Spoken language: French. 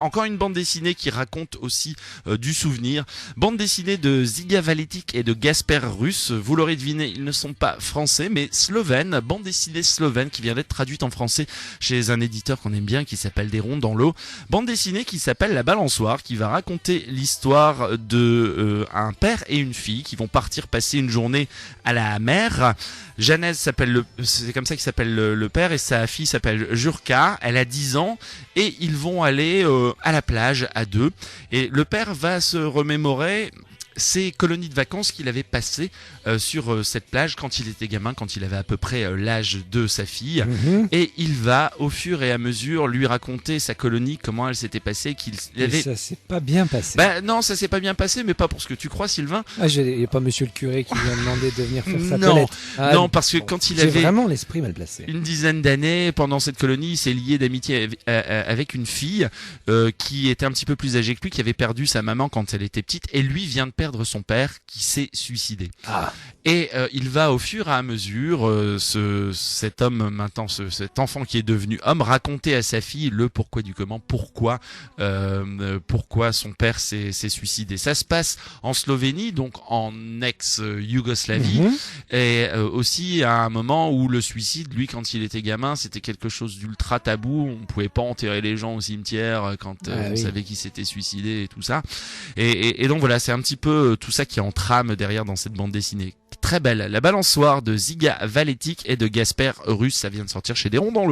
Encore une bande dessinée qui raconte aussi du souvenir. Bande dessinée de Žiga Valetič et de Gasper Russ. Vous l'aurez deviné, ils ne sont pas français, mais slovènes. Bande dessinée slovène qui vient d'être traduite en français chez un éditeur qu'on aime bien, qui s'appelle Des Ronds dans l'eau. Bande dessinée qui s'appelle La Balançoire, qui va raconter l'histoire de un père et une fille qui vont partir passer une journée à la mer. Janez c'est comme ça qu'il s'appelle le père, et sa fille s'appelle Jurka. Elle a 10 ans et ils vont aller à la plage à deux. Et le père va se remémorer ces colonies de vacances qu'il avait passées sur cette plage quand il était gamin, quand il avait à peu près l'âge de sa fille. Et il va au fur et à mesure lui raconter sa colonie, comment elle s'était passée, Et ça s'est pas bien passé. Non, ça s'est pas bien passé, mais pas pour ce que tu crois, Sylvain. Il n'y a pas monsieur le curé qui lui a demandé de venir faire sa Non, toilette. non, parce que quand il avait vraiment l'esprit mal placé. une dizaine d'années, pendant cette colonie, il s'est lié d'amitié avec une fille qui était un petit peu plus âgée que lui, qui avait perdu sa maman quand elle était petite, et lui vient de perdre son père qui s'est suicidé. Et il va au fur et à mesure, cet homme maintenant, cet enfant qui est devenu homme, raconter à sa fille le pourquoi du comment, pourquoi son père s'est suicidé. Ça se passe en Slovénie, donc en ex-Yougoslavie, et aussi à un moment où le suicide, lui, quand il était gamin, c'était quelque chose d'ultra tabou. On pouvait pas enterrer les gens au cimetière quand on savait qu'ils s'étaient suicidés et tout ça. Et donc voilà, c'est un petit peu tout ça qui est en trame derrière dans cette bande dessinée. Très belle. La Balançoire de Žiga Valetič et de Gasper Russ, ça vient de sortir chez Des Ronds dans l'eau.